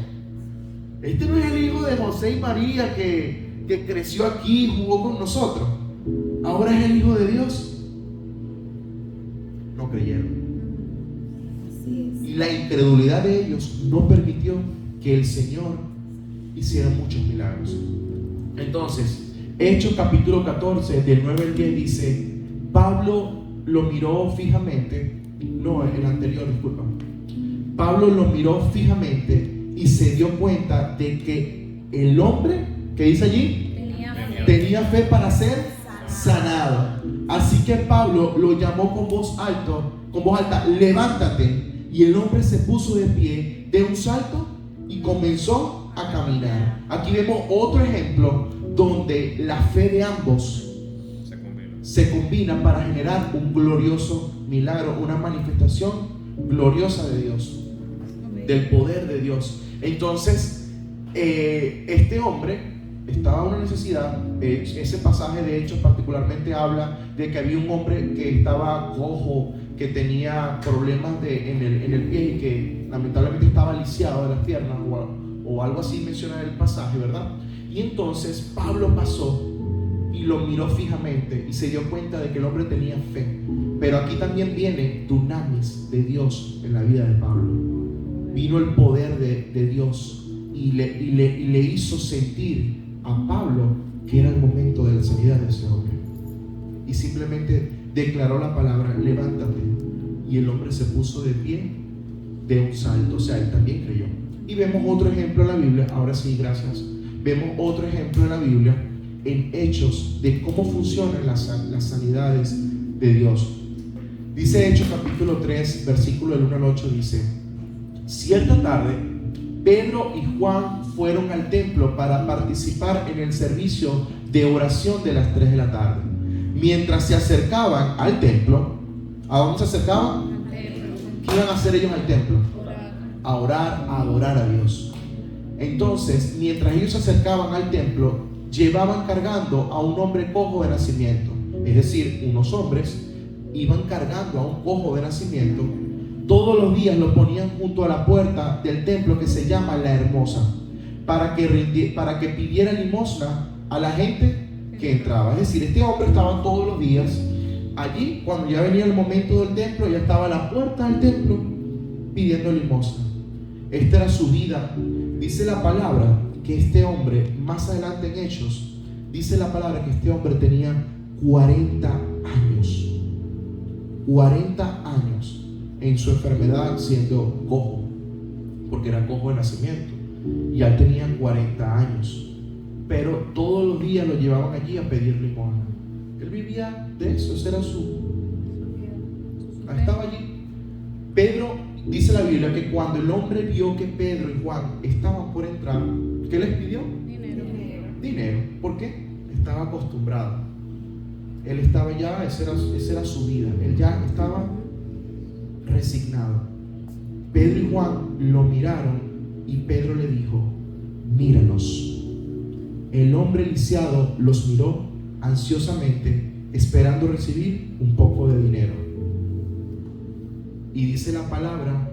este no es el hijo de José y María que creció aquí y jugó con nosotros, ahora es el Hijo de Dios. No creyeron. Y la incredulidad de ellos no permitió que el Señor hiciera muchos milagros. Entonces, Hechos capítulo 14 del 9 al 10 dice: Pablo lo miró fijamente. No, el anterior, disculpa. Pablo lo miró fijamente y se dio cuenta de que el hombre, que dice allí, tenía fe para ser sanado. Así que Pablo lo llamó con voz alta: levántate. Y el hombre se puso de pie de un salto y comenzó a caminar. Aquí vemos otro ejemplo donde la fe de ambos se combina para generar un glorioso milagro, una manifestación gloriosa de Dios, del poder de Dios. Entonces, este hombre estaba en una necesidad. Ese pasaje de Hechos particularmente habla de que había un hombre que estaba cojo, que tenía problemas en el pie y que lamentablemente estaba lisiado de las piernas o algo así menciona el pasaje, ¿verdad? Y entonces Pablo pasó y lo miró fijamente y se dio cuenta de que el hombre tenía fe. Pero aquí también viene dunamis de Dios en la vida de Pablo. Vino el poder de Dios y le hizo sentir a Pablo que era el momento de la sanidad de ese hombre. Y simplemente declaró la palabra: levántate. Y el hombre se puso de pie de un salto, o sea, él también creyó. Y vemos otro ejemplo en la Biblia, ahora sí, gracias. Vemos otro ejemplo en la Biblia, en Hechos, de cómo funcionan las sanidades de Dios. Dice Hechos capítulo 3, versículo del 1 al 8, dice: cierta tarde, Pedro y Juan fueron al templo para participar en el servicio de oración de las 3 de la tarde. Mientras se acercaban al templo, ¿a dónde se acercaban? ¿Qué iban a hacer ellos al templo? A orar, a adorar a Dios. Entonces, mientras ellos se acercaban al templo, llevaban cargando a un hombre cojo de nacimiento. Es decir, unos hombres iban cargando a un cojo de nacimiento. Todos los días lo ponían junto a la puerta del templo que se llama La Hermosa, para que pidiera limosna a la gente que entraba. Es decir, este hombre estaba todos los días allí. Cuando ya venía el momento del templo, ya estaba a la puerta del templo pidiendo limosna. Esta era su vida. Dice la palabra que este hombre, más adelante en Hechos, dice la palabra que este hombre tenía 40 años. 40 años en su enfermedad siendo cojo, porque era cojo de nacimiento. Ya tenía 40 años, pero todos los días lo llevaban allí a pedir limosna. Él vivía de eso, ese era su... Estaba allí. Pedro, dice la Biblia, que cuando el hombre vio que Pedro y Juan estaban por entrar, ¿qué les pidió? Dinero. ¿Por qué? Estaba acostumbrado. Él estaba ya, esa era su vida. Él ya estaba resignado. Pedro y Juan lo miraron y Pedro le dijo: míranos. El hombre lisiado los miró ansiosamente, esperando recibir un poco de dinero. Y dice la palabra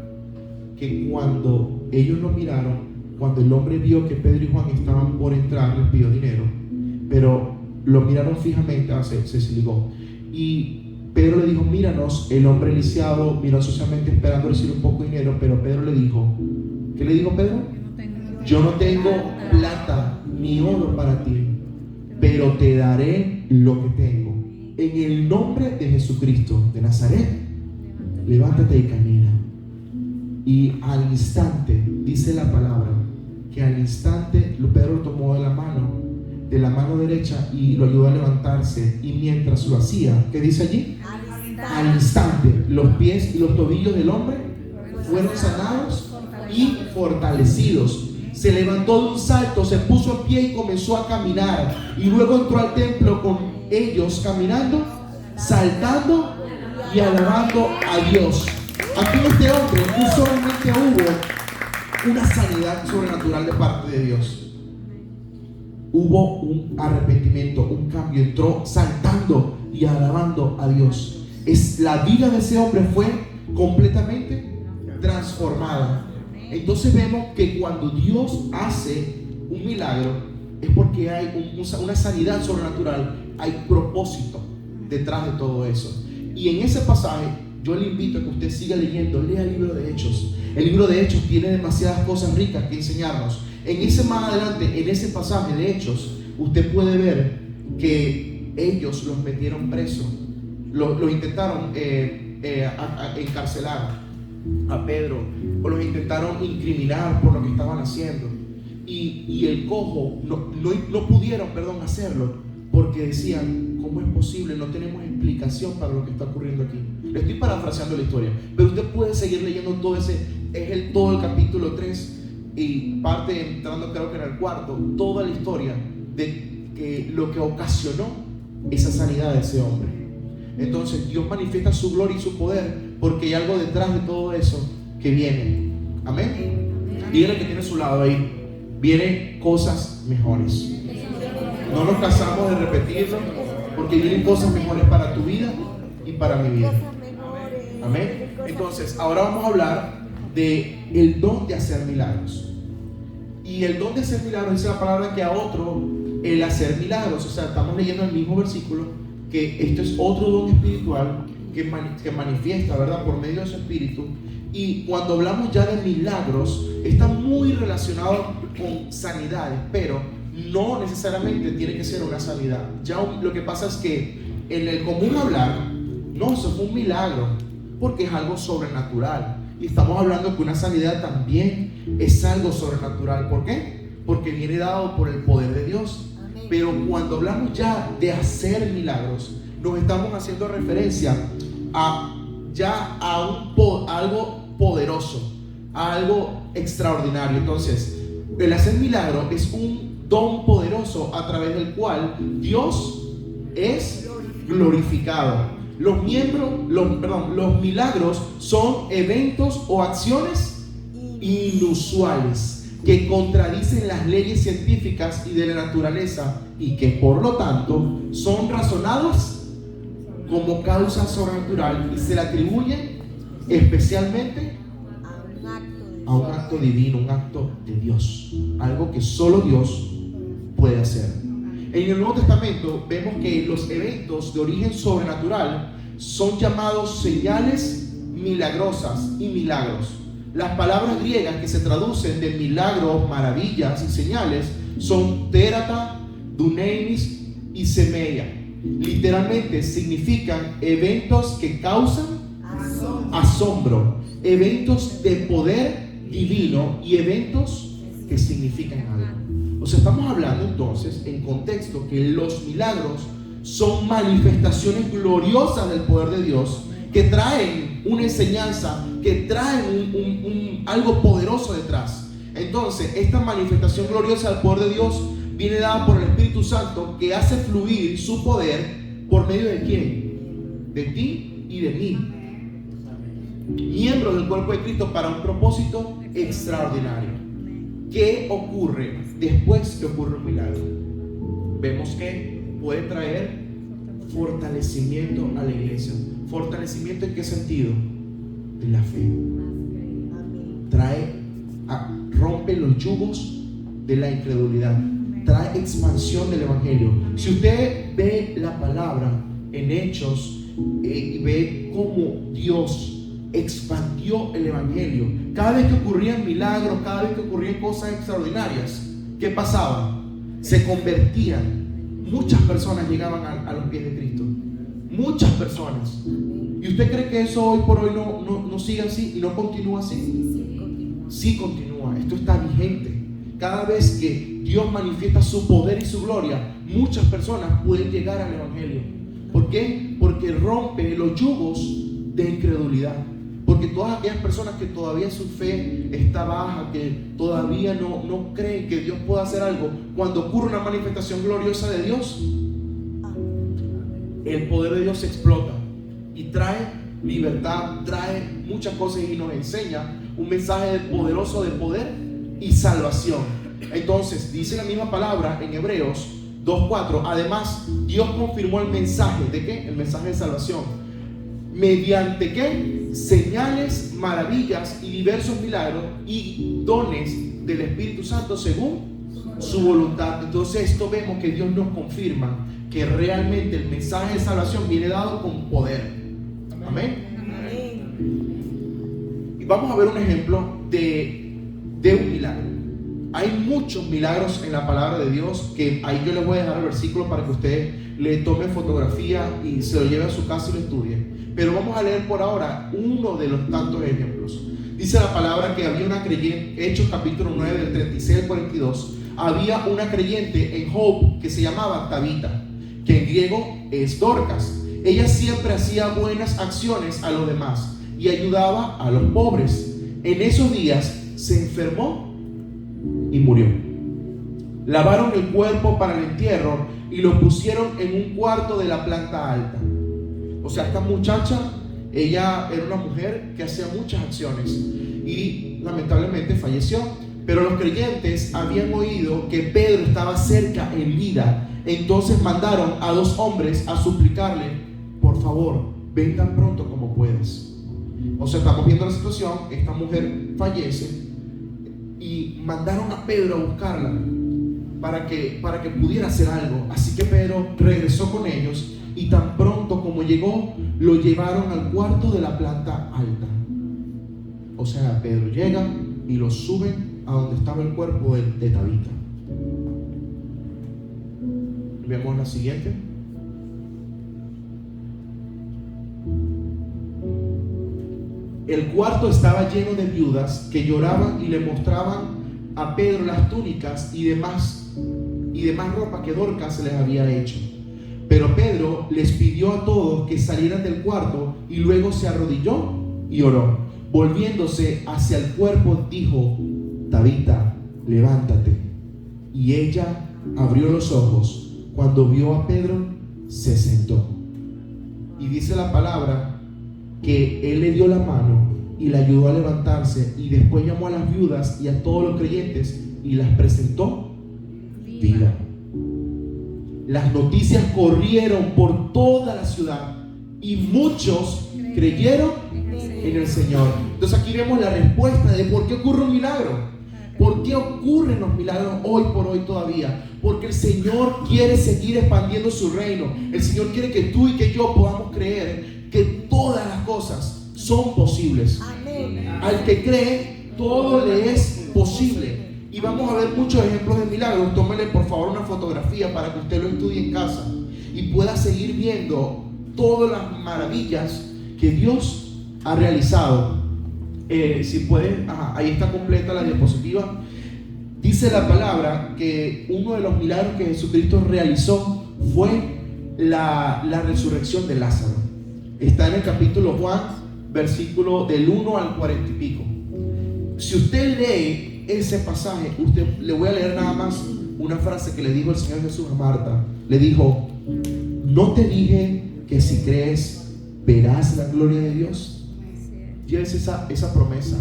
que cuando ellos lo miraron, cuando el hombre vio que Pedro y Juan estaban por entrar, les pidió dinero, pero lo miraron fijamente, se ligó. Y Pedro le dijo: míranos. El hombre lisiado miró ansiosamente esperando recibir un poco de dinero, pero Pedro le dijo, ¿qué le dijo Pedro? Yo no tengo plata ni oro para ti, pero te daré lo que tengo. En el nombre de Jesucristo de Nazaret, levántate y camina. Y al instante, dice la palabra, que al instante Pedro lo tomó de la mano derecha y lo ayudó a levantarse. Y mientras lo hacía, ¿qué dice allí? Al instante, los pies y los tobillos del hombre fueron sanados y fortalecidos. Se levantó de un salto, se puso en pie y comenzó a caminar. Y luego entró al templo con ellos caminando, saltando y alabando a Dios. Aquí en este hombre no solamente hubo una sanidad sobrenatural de parte de Dios, hubo un arrepentimiento, un cambio. Entró saltando y alabando a Dios. La vida de ese hombre fue completamente transformada. Entonces vemos que cuando Dios hace un milagro es porque hay una sanidad sobrenatural, hay propósito detrás de todo eso. Y en ese pasaje yo le invito a que usted siga leyendo, lea el libro de Hechos. El libro de Hechos tiene demasiadas cosas ricas que enseñarnos. En ese más adelante, en ese pasaje de Hechos, usted puede ver que ellos los metieron presos, los intentaron encarcelar a Pedro, o los intentaron incriminar por lo que estaban haciendo. Y el cojo no pudieron hacerlo, porque decían: ¿cómo es posible? No tenemos explicación para lo que está ocurriendo aquí. Le estoy parafraseando la historia, pero usted puede seguir leyendo todo el capítulo 3 y parte entrando, creo que en el 4, toda la historia de lo que ocasionó esa sanidad de ese hombre. Entonces Dios manifiesta su gloria y su poder porque hay algo detrás de todo eso que viene. Amén. Dígale que tiene a su lado ahí: vienen cosas mejores. No nos cansamos de repetirlo, porque vienen cosas mejores para tu vida y para mi vida. Amén. Entonces, ahora vamos a hablar de el don de hacer milagros. Y el don de hacer milagros dice la palabra que a otro el hacer milagros, o sea, estamos leyendo el mismo versículo, que esto es otro don espiritual que manifiesta, ¿verdad?, por medio de su espíritu. Y cuando hablamos ya de milagros, está muy relacionado con sanidades, pero no necesariamente tiene que ser una sanidad. Ya lo que pasa es que en el común hablar, no, eso fue un milagro, porque es algo sobrenatural. Y estamos hablando que una sanidad también es algo sobrenatural. ¿Por qué? Porque viene dado por el poder de Dios. Pero cuando hablamos ya de hacer milagros, nos estamos haciendo referencia a algo poderoso, a algo extraordinario. Entonces, el hacer milagros es un don poderoso a través del cual Dios es glorificado. Los milagros son eventos o acciones inusuales que contradicen las leyes científicas y de la naturaleza y que por lo tanto son razonados como causa sobrenatural y se le atribuyen especialmente a un acto divino, un acto de Dios, algo que solo Dios puede hacer. En el Nuevo Testamento vemos que los eventos de origen sobrenatural son llamados señales milagrosas y milagros. Las palabras griegas que se traducen de milagros, maravillas y señales son térata, dunamis y semeia. Literalmente significan eventos que causan asombro, eventos de poder divino y eventos que significan algo. O sea, estamos hablando entonces en contexto que los milagros son manifestaciones gloriosas del poder de Dios que traen una enseñanza, que traen algo poderoso detrás. Entonces, esta manifestación gloriosa del poder de Dios viene dada por el Espíritu Santo, que hace fluir su poder por medio de ¿quién? De ti y de mí, miembros del cuerpo de Cristo, para un propósito extraordinario. ¿Qué ocurre después que ocurre un milagro? Vemos que puede traer fortalecimiento a la iglesia. ¿Fortalecimiento en qué sentido? De la fe. Rompe los yugos de la incredulidad, trae expansión del evangelio. Si usted ve la palabra en Hechos y ve cómo Dios expandió el evangelio, cada vez que ocurrían milagros, cada vez que ocurrían cosas extraordinarias, ¿qué pasaba? Se convertían, muchas personas llegaban a los pies de Cristo, muchas personas. ¿Y usted cree que eso hoy por hoy no sigue así y no continúa así? Sí continúa, esto está vigente. Cada vez que Dios manifiesta su poder y su gloria, muchas personas pueden llegar al evangelio. ¿Por qué? Porque rompe los yugos de incredulidad. Porque todas aquellas personas que todavía su fe está baja, que todavía no creen que Dios pueda hacer algo, cuando ocurre una manifestación gloriosa de Dios, el poder de Dios explota y trae libertad, trae muchas cosas y nos enseña un mensaje poderoso de poder y salvación. Entonces dice la misma palabra en Hebreos 2:4. Además, Dios confirmó el mensaje de ¿qué? El mensaje de salvación. ¿Mediante qué? Señales, maravillas y diversos milagros y dones del Espíritu Santo según su voluntad. Entonces esto vemos que Dios nos confirma que realmente el mensaje de salvación viene dado con poder. Amén. Y vamos a ver un ejemplo de un milagro. Hay muchos milagros en la palabra de Dios, que ahí yo les voy a dejar el versículo para que usted le tome fotografía y se lo lleve a su casa y lo estudie. Pero vamos a leer por ahora uno de los tantos ejemplos. Dice la palabra que había una creyente, Hechos capítulo 9 del 36 al 42, había una creyente en Job que se llamaba Tabita, que en griego es Dorcas. Ella siempre hacía buenas acciones a los demás y ayudaba a los pobres. En esos días se enfermó y murió. Lavaron el cuerpo para el entierro y lo pusieron en un cuarto de la planta alta. O sea, esta muchacha, ella era una mujer que hacía muchas acciones y lamentablemente falleció. Pero los creyentes habían oído que Pedro estaba cerca en vida. Entonces mandaron a 2 hombres a suplicarle: por favor, ven tan pronto como puedas. O sea, estamos viendo la situación, esta mujer fallece y mandaron a Pedro a buscarla para que pudiera hacer algo. Así que Pedro regresó con ellos y tan pronto como llegó, lo llevaron al cuarto de la planta alta. O sea, Pedro llega y lo suben a donde estaba el cuerpo de Tabita. Vemos la siguiente. El cuarto estaba lleno de viudas que lloraban y le mostraban a Pedro las túnicas y demás ropa que Dorcas se les había hecho. Pero Pedro les pidió a todos que salieran del cuarto y luego se arrodilló y oró. Volviéndose hacia el cuerpo dijo: Tabita, levántate. Y ella abrió los ojos. Cuando vio a Pedro, se sentó. Y dice la palabra que él le dio la mano y la ayudó a levantarse, y después llamó a las viudas y a todos los creyentes y las presentó viva. Las noticias corrieron por toda la ciudad y muchos creyeron en el Señor. Entonces aquí vemos la respuesta de por qué ocurre un milagro. ¿Por qué ocurren los milagros hoy por hoy todavía? Porque el Señor quiere seguir expandiendo su reino. El Señor quiere que tú y que yo podamos creer que todas las cosas son posibles. Amén. Al que cree, todo le es posible. Y vamos a ver muchos ejemplos de milagros. Tómele por favor una fotografía para que usted lo estudie en casa y pueda seguir viendo todas las maravillas que Dios ha realizado. Si pueden, ahí está completa la diapositiva. Dice la palabra que uno de los milagros que Jesucristo realizó fue la resurrección de Lázaro. Está en el capítulo Juan, versículo del 1 al 40 y pico. Si usted lee ese pasaje, le voy a leer nada más una frase que le dijo el Señor Jesús a Marta. Le dijo: ¿no te dije que si crees verás la gloria de Dios? Tienes esa promesa,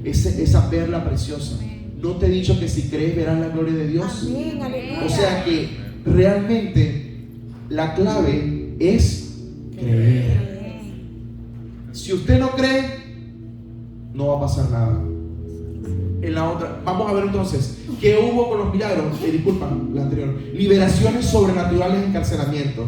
esa perla preciosa. ¿No te he dicho que si crees verás la gloria de Dios? Amén, aleluya. O sea que realmente la clave es creer. Si usted no cree, no va a pasar nada. En la otra, vamos a ver entonces qué hubo con los milagros. Disculpa, la anterior. Liberaciones sobrenaturales, encarcelamiento.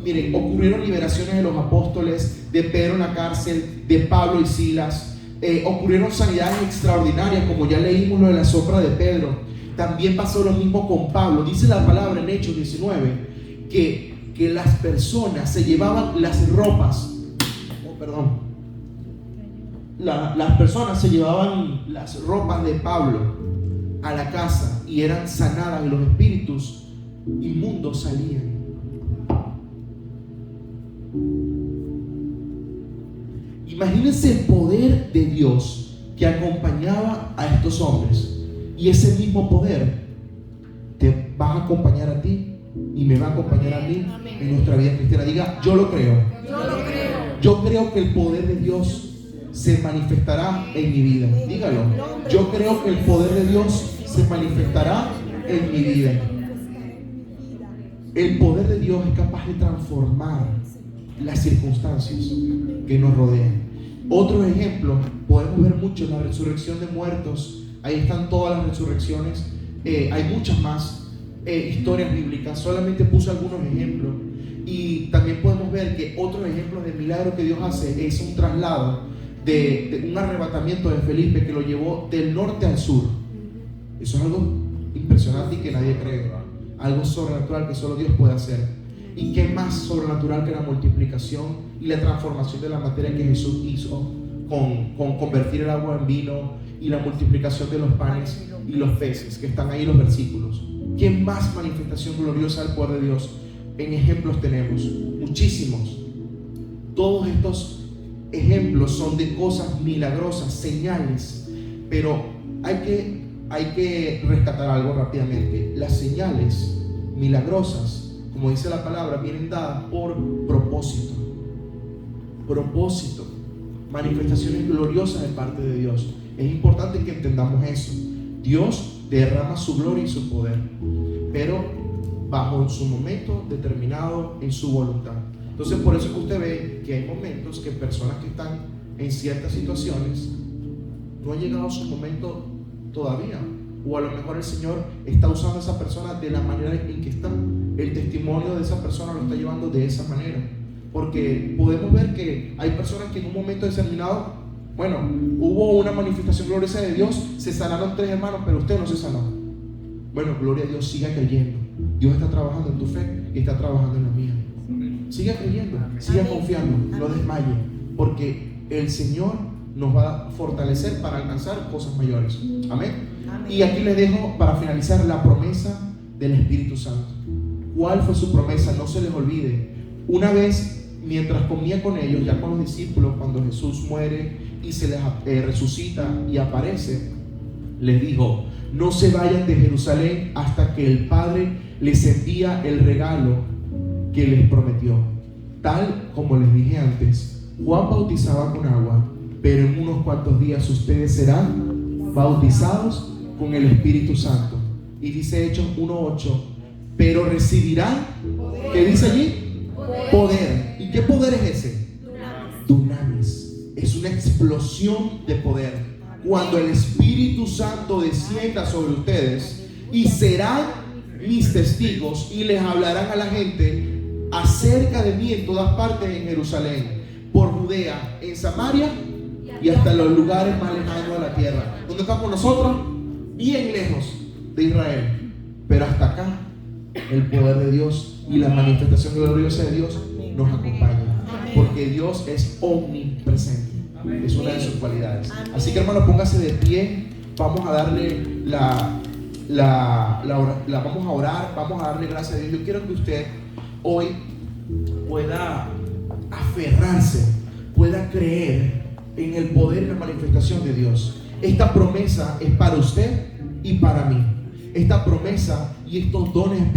Miren, ocurrieron liberaciones de los apóstoles, de Pedro en la cárcel, de Pablo y Silas. Ocurrieron sanidades extraordinarias, como ya leímos lo de la sombra de Pedro. También pasó lo mismo con Pablo. Dice la palabra en Hechos 19 que las personas se llevaban las ropas. Las personas se llevaban las ropas de Pablo a la casa y eran sanadas, y los espíritus inmundos salían. Imagínense el poder de Dios que acompañaba a estos hombres, y ese mismo poder te va a acompañar a ti y me va a acompañar a mí en nuestra vida cristiana. Diga: yo lo creo. Yo lo creo. Yo creo que el poder de Dios se manifestará en mi vida. Dígalo. Yo creo que el poder de Dios se manifestará en mi vida. El poder de Dios es capaz de transformar las circunstancias que nos rodean. Otro ejemplo, podemos ver mucho la resurrección de muertos. Ahí están todas las resurrecciones. Hay muchas más historias bíblicas. Solamente puse algunos ejemplos. Y también podemos ver que otro ejemplo de milagro que Dios hace es un traslado de un arrebatamiento de Felipe que lo llevó del norte al sur. Eso es algo impresionante y que nadie cree. Algo sobrenatural que solo Dios puede hacer. ¿Y qué más sobrenatural que la multiplicación y la transformación de la materia que Jesús hizo con convertir el agua en vino, y la multiplicación de los panes y los peces, que están ahí en los versículos? ¿Qué más manifestación gloriosa del poder de Dios? En ejemplos tenemos muchísimos. Todos estos ejemplos son de cosas milagrosas, señales, pero hay que rescatar algo rápidamente. Las señales milagrosas, como dice la palabra, vienen dadas por propósito. Propósito. Manifestaciones gloriosas de parte de Dios. Es importante que entendamos eso. Dios derrama su gloria y su poder, pero bajo su momento determinado, en su voluntad. Entonces, por eso es que usted ve que hay momentos que personas que están en ciertas situaciones no ha llegado su momento todavía, o a lo mejor el Señor está usando a esa persona de la manera en que está. El testimonio de esa persona lo está llevando de esa manera, porque podemos ver que hay personas que en un momento determinado, bueno, hubo una manifestación gloriosa de Dios, se sanaron 3 hermanos, pero usted no se sanó. Bueno, gloria a Dios, siga creyendo. Dios está trabajando en tu fe y está trabajando en la mía. Siga creyendo, siga confiando, no desmaye, porque el Señor nos va a fortalecer para alcanzar cosas mayores. Amén. Amén. Y aquí les dejo para finalizar la promesa del Espíritu Santo. ¿Cuál fue su promesa? No se les olvide. Una vez, mientras comía con ellos, ya con los discípulos, cuando Jesús muere y se les resucita y aparece, les dijo: no se vayan de Jerusalén hasta que el Padre les envía el regalo que les prometió. Tal como les dije antes, Juan bautizaba con agua, pero en unos cuantos días ustedes serán bautizados con el Espíritu Santo. Y dice Hechos 1:8, pero recibirán, ¿qué dice allí? Poder. ¿Y qué poder es ese? Dunamis. Es una explosión de poder. Cuando el Espíritu Santo descienda sobre ustedes, y serán mis testigos, y les hablarán a la gente acerca de mí en todas partes, en Jerusalén, por Judea, en Samaria y hasta los lugares más lejanos de la tierra. ¿Dónde estamos nosotros? Bien lejos de Israel, pero hasta acá el poder de Dios y la manifestación gloriosa de Dios nos acompaña, porque Dios es omnipresente. Es una de sus cualidades. Así que, hermano, póngase de pie. Vamos a darle vamos a orar, vamos a darle gracias a Dios. Yo quiero que usted hoy pueda aferrarse, pueda creer en el poder y la manifestación de Dios. Esta promesa es para usted y para mí. Esta promesa y estos dones espirituales